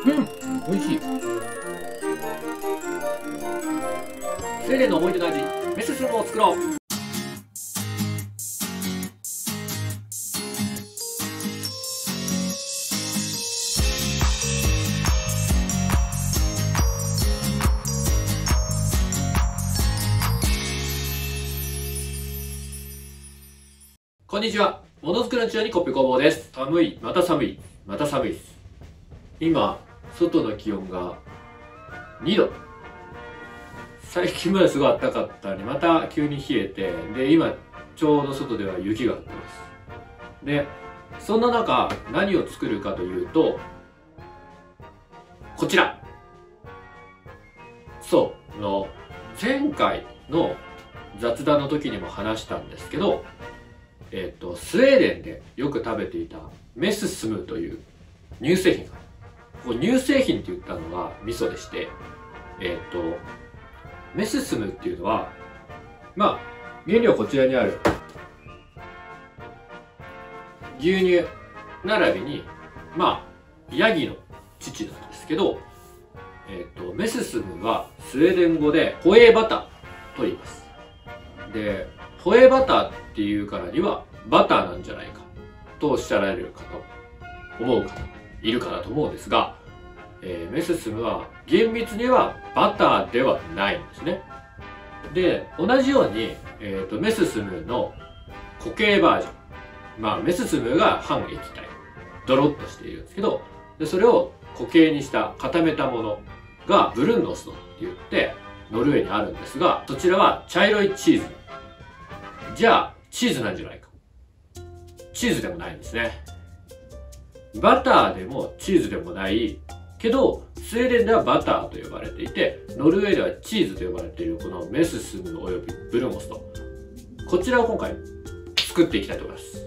美味しい。スウェーデンの思い出の味、メススムを作ろう。こんにちは。ものづくりの中にコッペ工房です。寒い、また寒い、また寒いです。今、外の気温が2度。最近まですごい暖かったのに、また急に冷えて、で、今、ちょうど外では雪が降ってます。で、そんな中、何を作るかというと、こちら。そう、前回の雑談の時にも話したんですけど、スウェーデンでよく食べていたメススムという乳製品が、ここ乳製品って言ったのは味噌でして、メススムっていうのは、まあ、原料こちらにある牛乳並びに、まあ、ヤギの乳なんですけど、メススムはスウェーデン語でホエーバターと言います。で、ホエーバターっていうからにはバターなんじゃないかとおっしゃられる方、思う方いるかなと思うんですが、メススムは厳密にはバターではないんですね。で、同じように、メススムの固形バージョン。まあ、メススムが半液体。ドロッとしているんですけど、でそれを固形にした固めたものがブルンノストって言って、ノルウェーにあるんですが、そちらは茶色いチーズ。じゃあ、チーズなんじゃないか。チーズでもないんですね。バターでもチーズでもないけど、スウェーデンではバターと呼ばれていて、ノルウェーではチーズと呼ばれているこのメススムおよびブルモスト。こちらを今回作っていきたいと思います。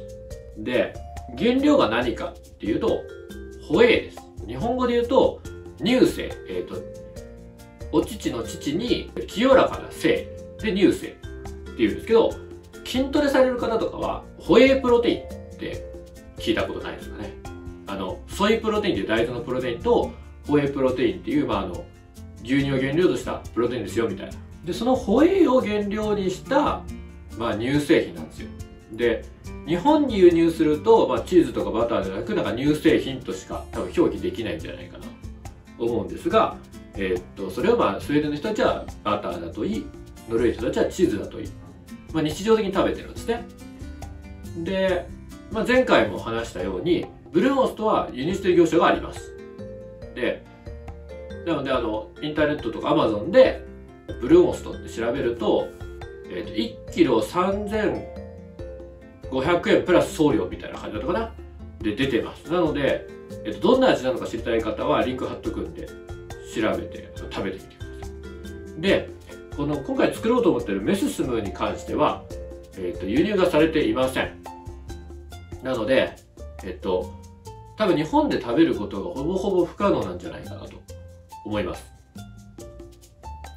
で、原料が何かっていうと、ホエーです。日本語で言うと、乳性。お乳の乳に清らかな性で乳性っていうんですけど、筋トレされる方とかは、ホエープロテインって聞いたことないですかね。ソイプロテインっていう大豆のプロテインと、ホエープロテインっていう、牛乳を原料としたプロテインですよ、みたいな。で、そのホエーを原料にした、乳製品なんですよ。で、日本に輸入すると、チーズとかバターではなく、乳製品としか多分表記できないんじゃないかなと思うんですが、それをスウェーデンの人たちはバターだといい、ノルウェーの人たちはチーズだといい。日常的に食べてるんですね。で、前回も話したように、ブルモストは輸入している業者があります。で、なのでインターネットとかアマゾンで、ブルモストって調べると、1キロ3500円プラス送料みたいな感じだったかなで出てます。なので、どんな味なのか知りたい方はリンク貼っとくんで、調べて食べてみてください。で、今回作ろうと思っているメススムに関しては、輸入がされていません。なので、多分日本で食べることがほぼほぼ不可能なんじゃないかなと思います。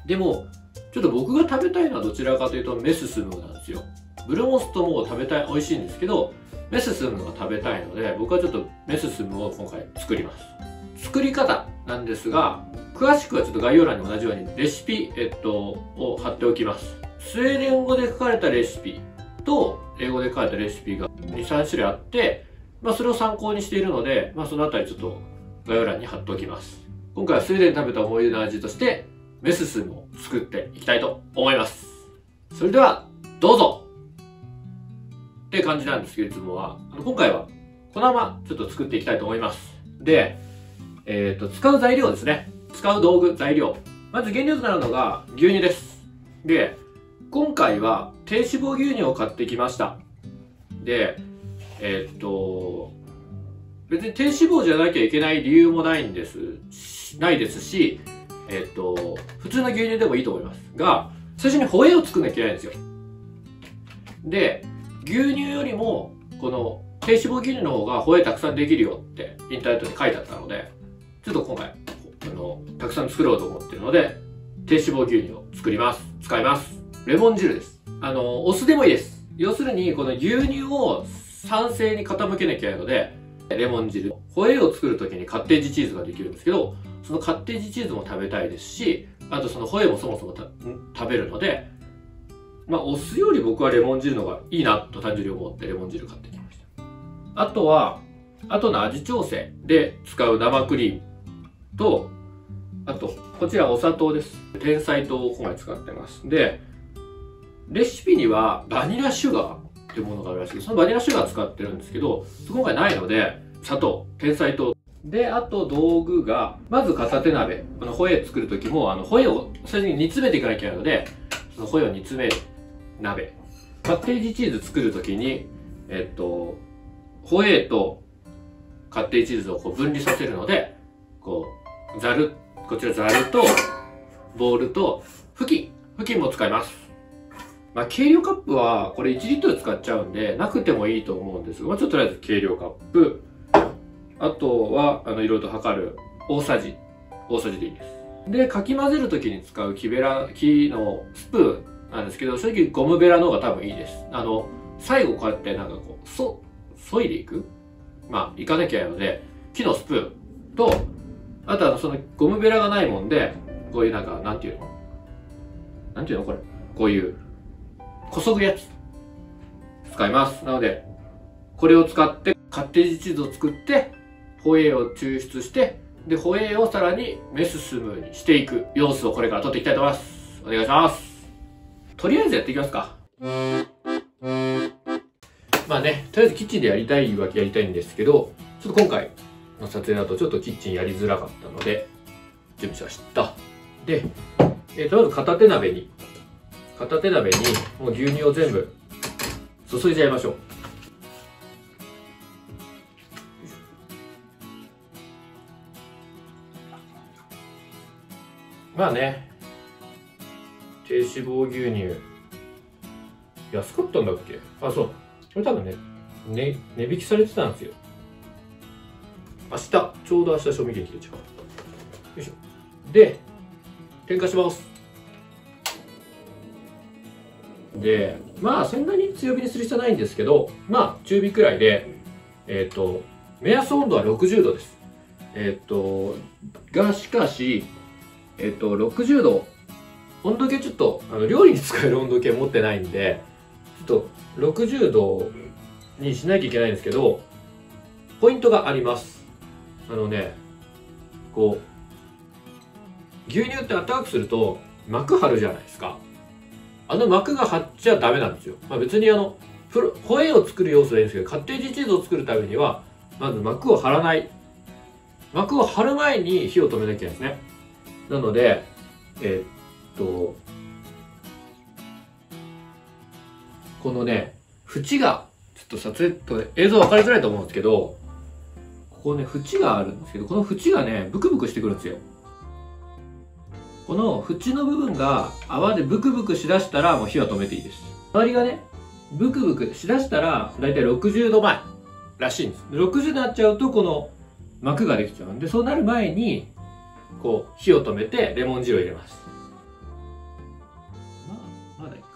でも、ちょっと僕が食べたいのはどちらかというとメススムなんですよ。ブルモストも食べたい、美味しいんですけど、メススムが食べたいので、僕はちょっとメススムを今回作ります。作り方なんですが、詳しくはちょっと概要欄に同じようにレシピ、を貼っておきます。スウェーデン語で書かれたレシピと英語で書かれたレシピが2、3種類あって、それを参考にしているので、そのあたりちょっと概要欄に貼っておきます。今回はスウェーデンで食べた思い出の味として、メススムを作っていきたいと思います。それでは、どうぞって感じなんですけど、いつもは。今回は、このままちょっと作っていきたいと思います。で、使う材料ですね。使う道具、材料。まず原料となるのが牛乳です。で、今回は低脂肪牛乳を買ってきました。で、別に低脂肪じゃなきゃいけない理由もないですし、普通の牛乳でもいいと思います。が、最初にホエーを作んなきゃいけないんですよ。で、牛乳よりも、この低脂肪牛乳の方がホエーたくさんできるよってインターネットに書いてあったので、ちょっと今回、たくさん作ろうと思っているので、低脂肪牛乳を作ります。使います。レモン汁です。お酢でもいいです。要するに、この牛乳を酸性に傾けなきゃいけないので、レモン汁。ホエーを作るときにカッテージチーズができるんですけど、そのカッテージチーズも食べたいですし、あとそのホエーもそもそも食べるので、まあお酢より僕はレモン汁の方がいいなと単純に思ってレモン汁買ってきました。あとは、後の味調整で使う生クリームと、あと、こちらお砂糖です。天才糖を今回使ってます。で、レシピにはバニラシュガーっていうものがあるらしいです。そのバニラシュガー使ってるんですけど、今回ないので、砂糖、天才糖。で、あと道具が、まず片手鍋。ホエー作るときも、ホエーを最初に煮詰めていかなきゃいけないので、そのホエーを煮詰める鍋。カッテージチーズ作るときに、ホエーとカッテージチーズをこう分離させるので、こちらザルと、ボウルと、布巾も使います。まあ、計量カップは、これ1リットル使っちゃうんで、なくてもいいと思うんですが、まあ、ちょっととりあえず計量カップ、あとは、いろいろと測る大さじでいいです。で、かき混ぜるときに使う木のスプーンなんですけど、正直ゴムベラの方が多分いいです。最後こうやってなんかこう、削いでいくまあ、いかなきゃいけないので、木のスプーンと、あとはそのゴムベラがないもんで、こういうなんか、なんていうのこれ。こういう、こそぐやつ。使います。なので、これを使ってカッテージチーズを作って、ホエーを抽出して、で、ホエーをさらにメススムにしていく様子をこれから撮っていきたいと思います。お願いします。とりあえずやっていきますか。まあね、とりあえずキッチンでやりたいわけやりたいんですけど、ちょっと今回の撮影だとちょっとキッチンやりづらかったので、準備しました。で、まず片手鍋にもう牛乳を全部注いじゃいましょう。まあね、低脂肪牛乳安かったんだっけ。あ、そう、これ多分ね値引きされてたんですよ。ちょうど明日賞味期限切れちゃう。よいしょ。で、点火します。で、まあそんなに強火にする必要はないんですけど、まあ中火くらいで、目安温度は60度です。しかし、60度、温度計ちょっと、料理に使える温度計持ってないんで、ちょっと60度にしなきゃいけないんですけど、ポイントがあります。こう、牛乳って温かくすると膜張るじゃないですか。膜が張っちゃダメなんですよ。まあ別にホエーを作る要素はいいんですけど、カッテージチーズを作るためには、まず膜を張らない。膜を張る前に火を止めなきゃいけないですね。なので、このね、縁が、ちょっと撮影と映像分かりづらいと思うんですけど、ここね、縁があるんですけど、この縁がね、ブクブクしてくるんですよ。この縁の部分が泡でブクブクしだしたらもう火は止めていいです。周りがね、ブクブクしだしたら、だいたい60度前らしいんです。60度になっちゃうと、この膜ができちゃうんで、そうなる前に、こう、火を止めてレモン汁を入れます。まだいいか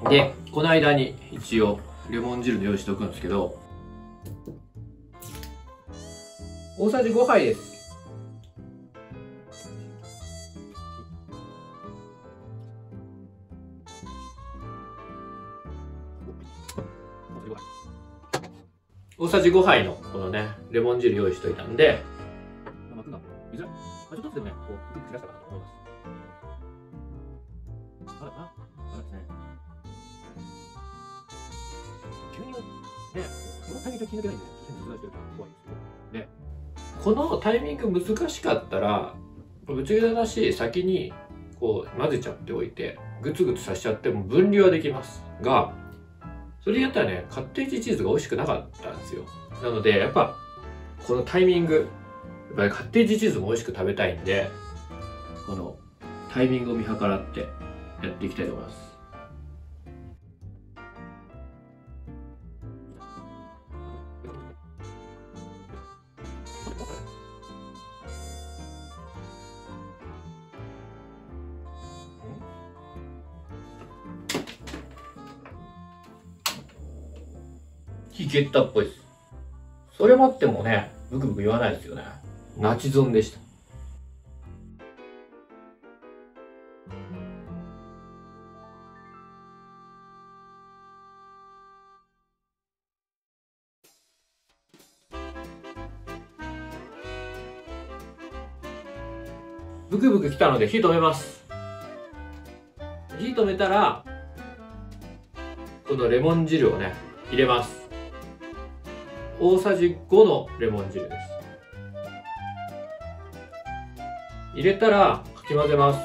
な。で、この間に一応、レモン汁の用意しておくんですけど、大さじ5杯です。大さじ5杯のこのね、レモン汁用意しといたんで、膜が見づらい。ちょっとずつでもね、こう、ブクブクしだしたかなと思います。まだですね。牛乳、ね、このタイミングで気抜けないんで、全然難しいから怖いんですけど。で、このタイミング難しかったら、ぶちだし、先にこう混ぜちゃっておいて、グツグツさせちゃっても分離はできますが、それやったらね、カッテージチーズが美味しくなかったんですよ。なので、やっぱ、このタイミング、やっぱりカッテージチーズも美味しく食べたいんで、このタイミングを見計らってやっていきたいと思います。いけたっぽいです。それもあってもね、ブクブク言わないですよね。ナチゾンでした。ブクブクきたので火止めます。火止めたら、このレモン汁をね、入れます。大さじ5のレモン汁です。入れたら、かき混ぜます。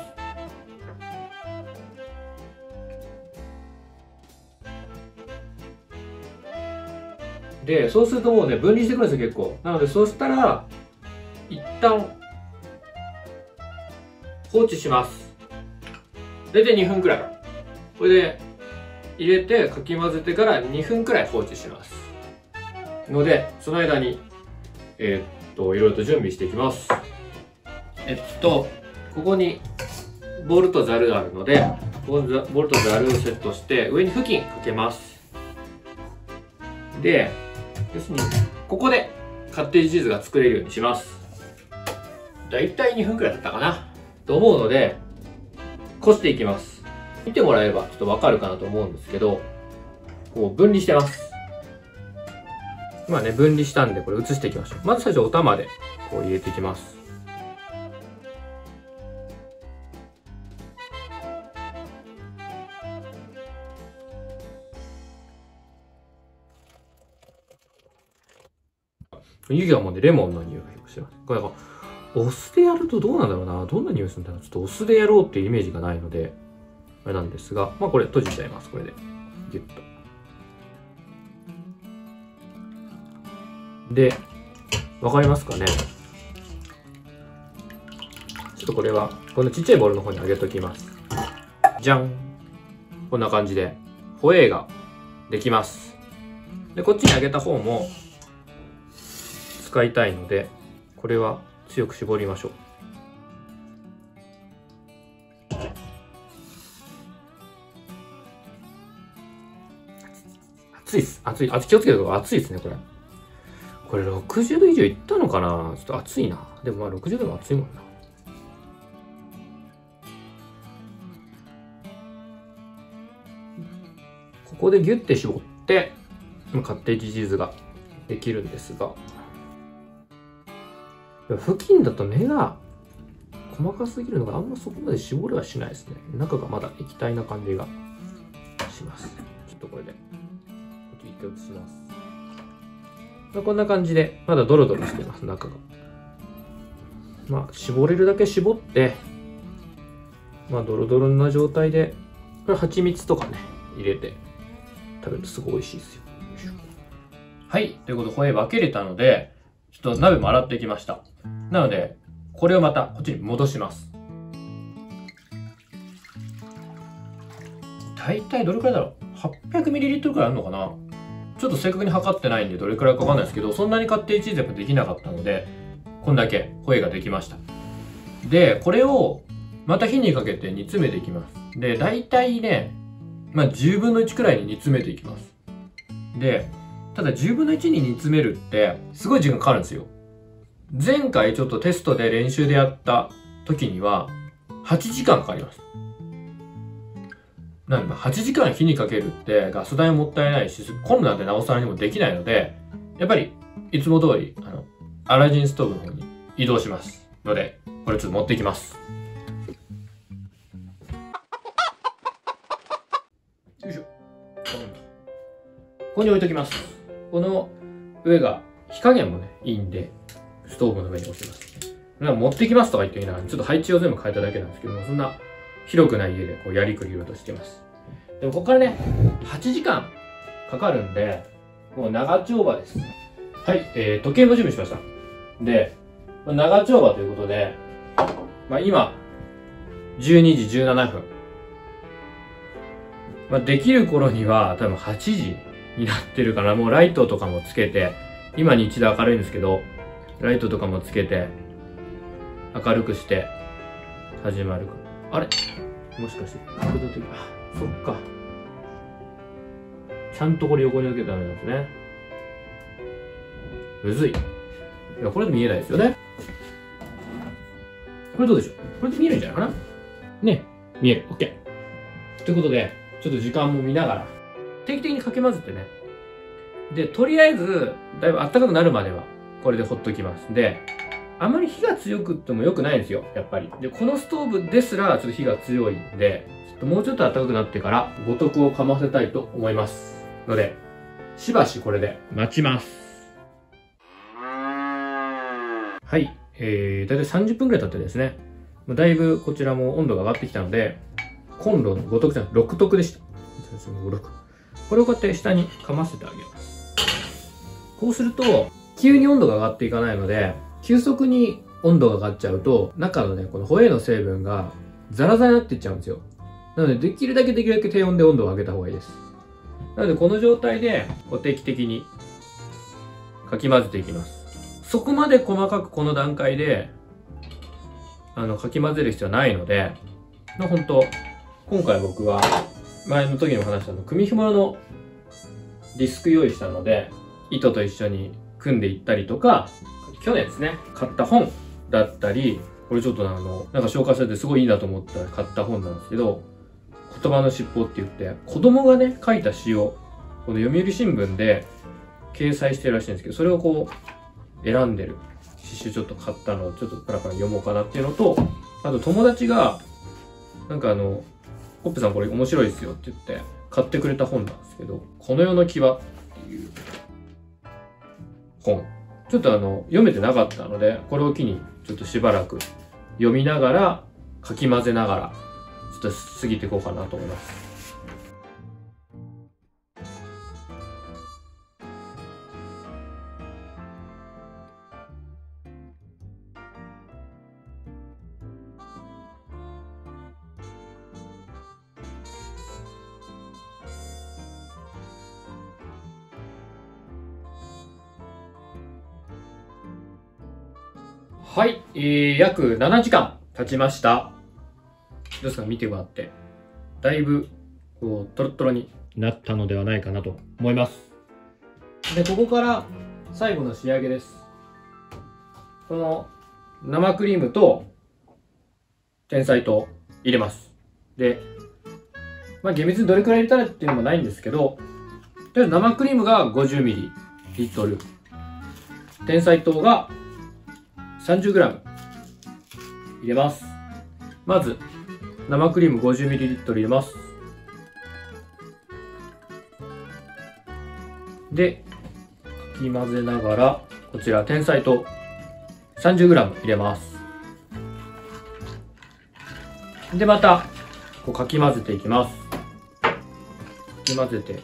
で、そうするともうね、分離してくるんですよ、結構。なので、そうしたら、一旦、放置します。大体2分くらい。これで、入れて、かき混ぜてから2分くらい放置します。ので、その間に、いろいろと準備していきます。ここに、ボウルとザルがあるので、ボウルとザルをセットして、上に布巾かけます。で、要するに、ここでカッテージチーズが作れるようにします。だいたい2分くらいだったかなと思うので、こしていきます。見てもらえばちょっとわかるかなと思うんですけど、こう分離してます。今ね、分離したんでこれ移していきましょう。まず最初お玉でこう入れていきます。湯気はもうね、レモンの匂いがしてます。これお酢でやるとどうなんだろうな。どんな匂いするんだろう。ちょっとお酢でやろうっていうイメージがないので、あれなんですが、まあこれ閉じちゃいます。これで。ギュッと。で、わかりますかね。ちょっとこれは、このちっちゃいボウルの方にあげときます。じゃん。こんな感じで、ホエーができます。で、こっちにあげた方も、使いたいので、これは強く絞りましょう。熱いです。熱い。気をつけてください。熱いですね、これ。これ60度以上いったのかな。ちょっと熱いな。でもまあ60度も熱いもんな。ここでギュッて絞って、カッテージチーズができるんですが、布巾だと根が細かすぎるのがあんまそこまで絞れはしないですね。中がまだ液体な感じがします。ちょっとこれで一回移します。こんな感じでまだドロドロしてます、中が。まあ絞れるだけ絞って、まあドロドロな状態で、これ蜂蜜とかね入れて食べるとすごい美味しいですよ。はい、ということでホエー分けれたので、ちょっと鍋も洗ってきました。なので、これをまたこっちに戻します。大体どれくらいだろう ?800ml くらいあるのかな。ちょっと正確に測ってないんでどれくらいかわかんないですけど、そんなにカッテージチーズやっぱできなかったので、こんだけホエーができました。で、これをまた火にかけて煮詰めていきます。で、大体ね、まあ10分の1くらいに煮詰めていきます。で、ただ10分の1に煮詰めるってすごい時間かかるんですよ。前回ちょっとテストで練習でやった時には8時間かかります。なんで8時間火にかけるってガス代もったいないし、コンロなんてなおさらにもできないので、やっぱりいつも通りアラジンストーブの方に移動しますので、これちょっと持っていきます。よいしょ。ここに置いときます。この上が火加減もねいいんで、ストーブの上に置きます。なんか持ってきますとか言っていながら、ちょっと配置を全部変えただけなんですけども、そんな広くない家でこうやりくりをとしてます。でもここからね、8時間かかるんで、もう長丁場です。はい、時計も準備しました。で、長丁場ということで、まあ今、12時17分。まあできる頃には多分8時になってるから、もうライトとかもつけて、今に一度明るいんですけど、ライトとかもつけて、明るくして始まるか。あれもしかして、角度的、あ、そっか。ちゃんとこれ横に置けたらダメなんですね。むずい。いや、これで見えないですよね。これどうでしょう？これで見えるんじゃないかな？ね。見える。OK。ということで、ちょっと時間も見ながら、定期的にかき混ぜてね。で、とりあえず、だいぶ暖かくなるまでは、これでほっときます。で、あまり火が強くっても良くないんですよ、やっぱり。で、このストーブですら、ちょっと火が強いんで、もうちょっと暖かくなってから、五徳をかませたいと思います。ので、しばしこれで待ちます。はい。だいたい30分くらい経ってですね、だいぶこちらも温度が上がってきたので、コンロの5徳じゃない、6徳でした。これをこうやって下にかませてあげます。こうすると、急に温度が上がっていかないので、急速に温度が上がっちゃうと、中のね、このホエーの成分がザラザラになっていっちゃうんですよ。なので、できるだけ低温で温度を上げた方がいいです。なので、この状態で定期的にかき混ぜていきます。そこまで細かくこの段階で、かき混ぜる必要はないので、本当今回僕は、前の時にも話した組紐のディスク用意したので、糸と一緒に組んでいったりとか、去年ですね、買った本だったり、これちょっとなんか紹介されてすごいいいなと思ったら買った本なんですけど、言葉の尻尾って言って、子供がね、書いた詩を、この読売新聞で掲載してるらしいんですけど、それをこう、選んでる詩集ちょっと買ったのをちょっとパラパラ読もうかなっていうのと、あと友達が、なんかホッペさんこれ面白いですよって言って買ってくれた本なんですけど、この世の際っていう本。ちょっと読めてなかったので、これを機にちょっとしばらく読みながら、かき混ぜながら、ちょっと過ぎていこうかなと思います。はい、約7時間経ちました。どうですか、見てもらって。だいぶ、こう、トロットロになったのではないかなと思います。で、ここから最後の仕上げです。この生クリームとてんさい糖入れます。で、厳密にどれくらい入れたらっていうのもないんですけど、とりあえず生クリームが 50ml、てんさい糖が30g 入れます。まず生クリーム 50ml 入れます。で、かき混ぜながら、こちらてんさい糖 30g 入れます。で、またこうかき混ぜていきます。かき混ぜて、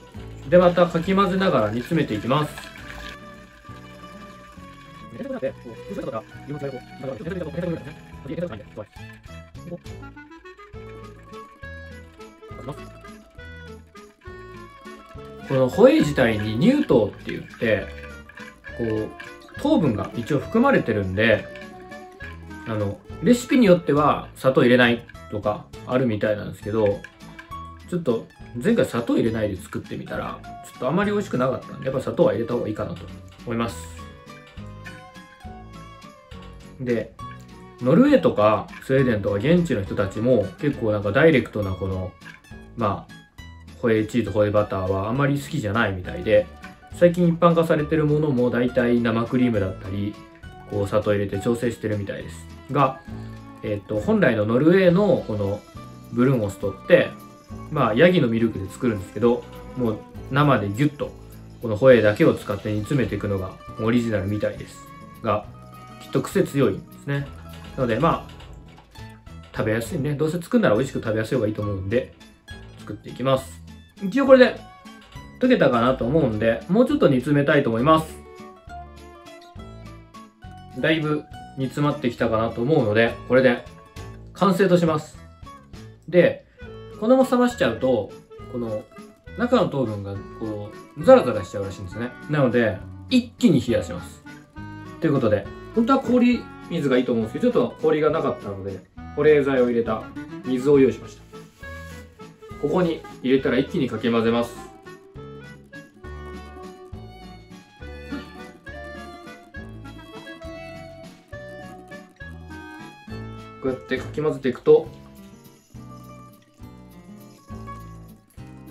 でまたかき混ぜながら煮詰めていきます。このホエー自体に乳糖って言って、こう糖分が一応含まれてるんで、レシピによっては砂糖入れないとかあるみたいなんですけど、ちょっと前回砂糖入れないで作ってみたらちょっとあまり美味しくなかったんで、やっぱ砂糖は入れた方がいいかなと思います。で、ノルウェーとかスウェーデンとか現地の人たちも結構なんかダイレクトなこのホエーチーズ、ホエーバターはあんまり好きじゃないみたいで、最近一般化されてるものも大体生クリームだったりこう砂糖入れて調整してるみたいですが、本来のノルウェーのこのブルンオストってヤギのミルクで作るんですけど、もう生でギュッとこのホエーだけを使って煮詰めていくのがオリジナルみたいですが、きっと癖強いんですね。なので食べやすいね、どうせ作るなら美味しく食べやすい方がいいと思うんで作っていきます。一応これで溶けたかなと思うんで、もうちょっと煮詰めたいと思います。だいぶ煮詰まってきたかなと思うので、これで完成とします。で、このまま冷ましちゃうとこの中の糖分がこうザラザラしちゃうらしいんですね。なので一気に冷やします。ということで、本当は氷水がいいと思うんですけど、ちょっと氷がなかったので保冷剤を入れた水を用意しました。ここに入れたら一気にかき混ぜます。うやってかき混ぜていくと、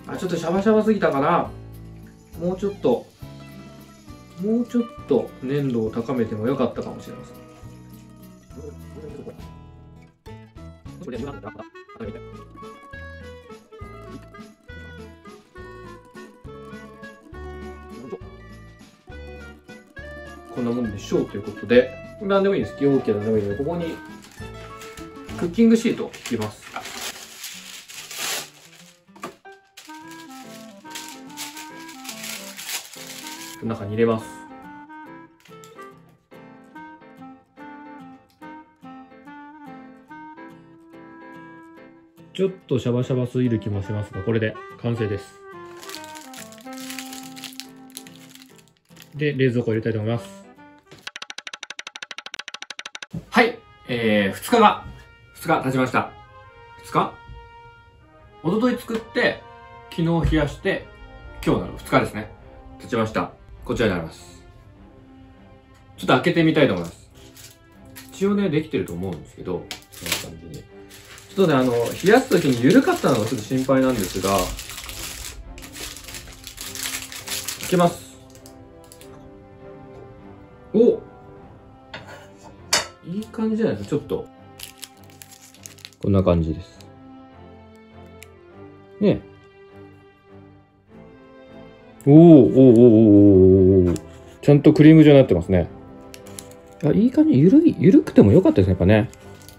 あ、ちょっとシャバシャバすぎたかな。もうちょっと粘度を高めてもよかったかもしれません。こんなもんでしょうということで、何でもいいです。容器は何でもいいので、ここにクッキングシートを敷きます。中に入れます。ちょっとシャバシャバすぎる気もしますが、これで完成です。で、冷蔵庫入れたいと思います。はい、2日経ちました。2日一昨日作って、昨日冷やして、今日なの2日ですね。経ちました。こちらになります。ちょっと開けてみたいと思います。一応ね、できてると思うんですけど、こんな感じに。ちょっとね、冷やすときに緩かったのがちょっと心配なんですが、開けます。お、いい感じじゃないですか、ちょっと。こんな感じです。ね。おー、ちゃんとクリーム状になってますね。あ、いい感じ、緩くてもよかったですね、やっぱね。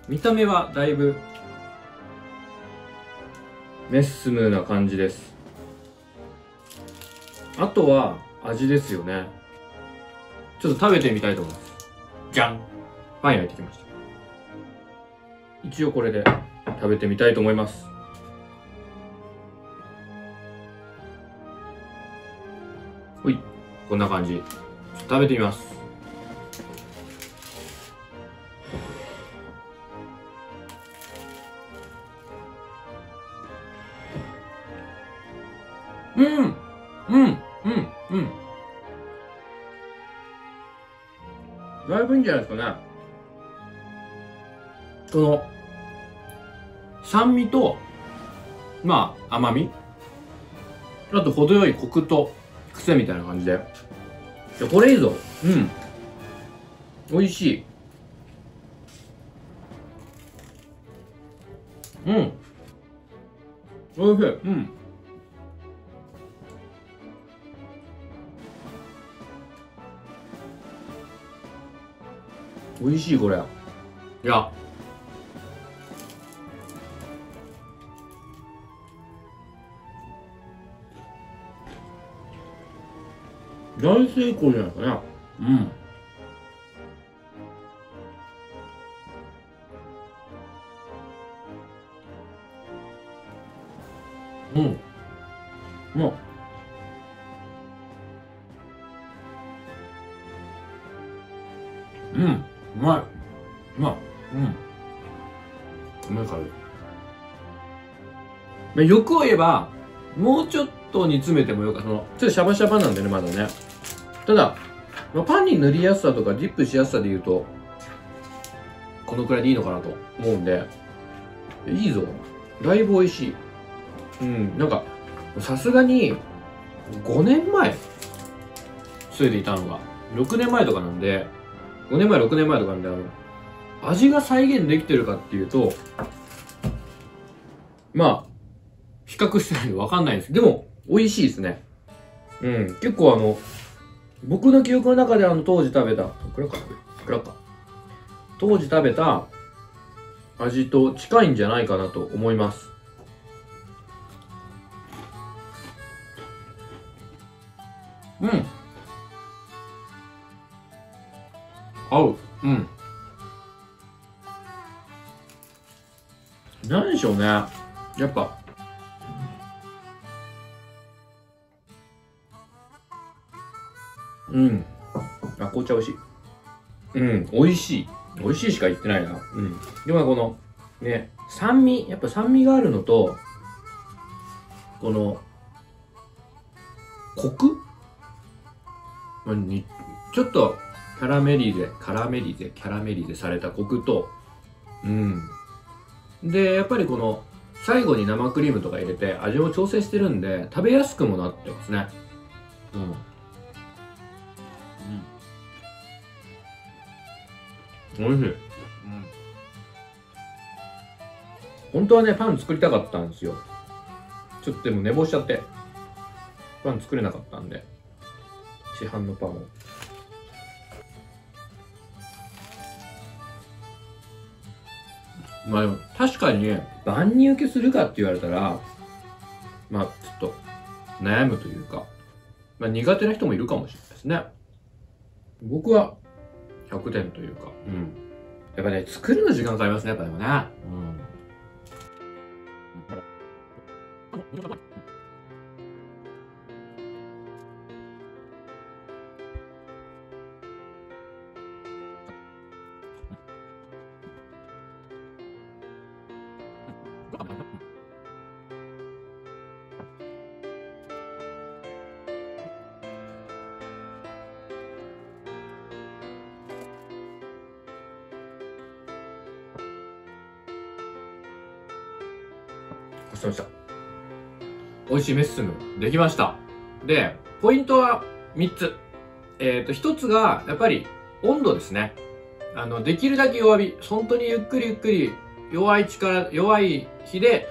見た目はだいぶ、メッスムな感じです。あとは、味ですよね。ちょっと食べてみたいと思います。じゃん！パン焼いてきました。一応これで食べてみたいと思います。ほい、こんな感じ。食べてみます。だいぶいいんじゃないですかね。この、酸味と、まあ、甘み。あと、程よいコクと癖みたいな感じで。これいいぞ。美味しい。美味しい。美味しい、これ。いや。大成功じゃないかな。もう。うまい。うまいから。欲を言えば、もうちょっと煮詰めてもよかった。ちょっとシャバシャバなんでね、まだね。ただ、パンに塗りやすさとかディップしやすさで言うと、このくらいでいいのかなと思うんで、いいぞ。だいぶ美味しい。なんか、さすがに、5年前、ついていたのが、6年前とかなんで、5年前、6年前とかなんで、味が再現できてるかっていうと、まあ、比較してないんでわかんないんです。でも、美味しいですね。結構僕の記憶の中で当時食べた、当時食べた味と近いんじゃないかなと思います。合う。なんでしょうね。やっぱ。あ、紅茶美味しい。美味しい。美味しいしか言ってないな。でもこの、ね、やっぱ酸味があるのと、この、コク、ちょっとキャラメリゼされたコクと、うん。で、やっぱりこの、最後に生クリームとか入れて味を調整してるんで、食べやすくもなってますね。うん。おいしい。うん。本当はね、パン作りたかったんですよ。ちょっとでも寝坊しちゃって、パン作れなかったんで、市販のパンを。まあでも、確かにね、万人受けするかって言われたら、まあ、ちょっと、悩むというか、まあ苦手な人もいるかもしれないですね。僕は、100点というか、うん。やっぱね、作るの時間かかりますね、やっぱでもね。うん。ごちそうさまでした。美味しいメッスンできました。で、ポイントは3つ。1つが、やっぱり温度ですね。できるだけ弱火。本当にゆっくりゆっくり、弱い火で、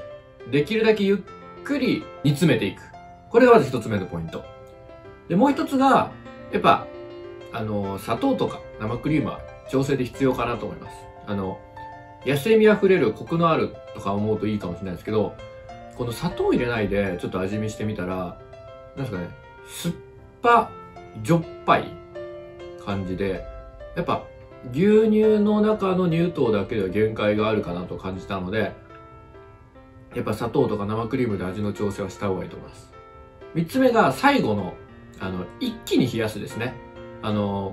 できるだけゆっくり煮詰めていく。これがまず1つ目のポイント。で、もう1つが、やっぱ、砂糖とか生クリームは調整で必要かなと思います。野生味あふれるコクのあるとか思うといいかもしれないですけど、この砂糖入れないでちょっと味見してみたら、なんですかね、酸っぱ、じょっぱい感じで、やっぱ牛乳の中の乳糖だけでは限界があるかなと感じたので、やっぱ砂糖とか生クリームで味の調整はした方がいいと思います。3つ目が最後の、一気に冷やすですね。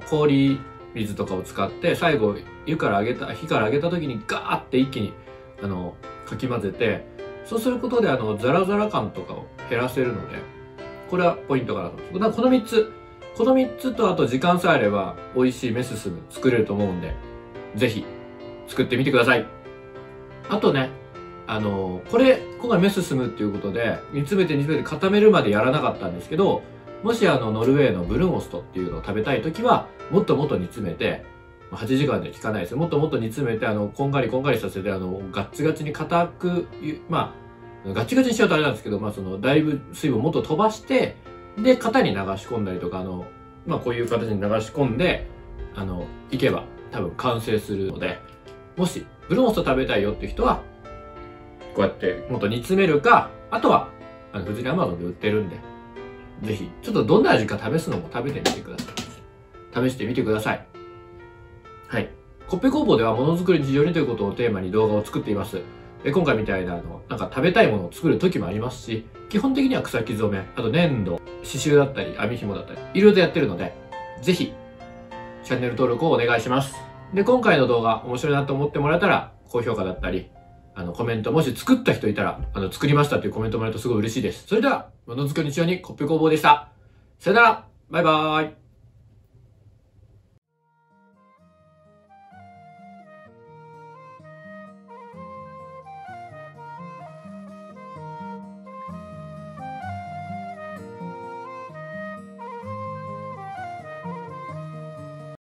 氷水とかを使って、最後、火から上げた時にガーって一気に、かき混ぜて、そうすることで、ザラザラ感とかを減らせるので、これはポイントかなと思います。だからこの3つと、あと時間さえあれば、美味しいメススム作れると思うんで、ぜひ、作ってみてください。あとね、今回メススムっていうことで、煮詰めて固めるまでやらなかったんですけど、もしノルウェーのブルンオストっていうのを食べたいときは、もっともっと煮詰めて、8時間で効かないです。もっともっと煮詰めて、こんがりさせて、ガッチガチに硬く、まあ、ガッチガチにしちゃうとあれなんですけど、まあ、だいぶ水分をもっと飛ばして、で、型に流し込んだりとか、まあ、こういう形に流し込んで、いけば、多分完成するので、もし、ブルンオスト食べたいよっていう人は、こうやってもっと煮詰めるか、あとは、普通に Amazon で売ってるんで、ぜひ、ちょっとどんな味か試すのも食べてみてください。試してみてください。はい。コッペ工房ではものづくり日常にということをテーマに動画を作っています。今回みたいななんか食べたいものを作る時もありますし、基本的には草木染め、あと粘土、刺繍だったり、編み紐だったり、いろいろとやってるので、ぜひ、チャンネル登録をお願いします。で、今回の動画面白いなと思ってもらえたら、高評価だったり、コメント、もし作った人いたら、作りましたっていうコメントもらえるとすごい嬉しいです。それでは、ものづくり日常にコッペ工房でした。さよなら、バイバーイ。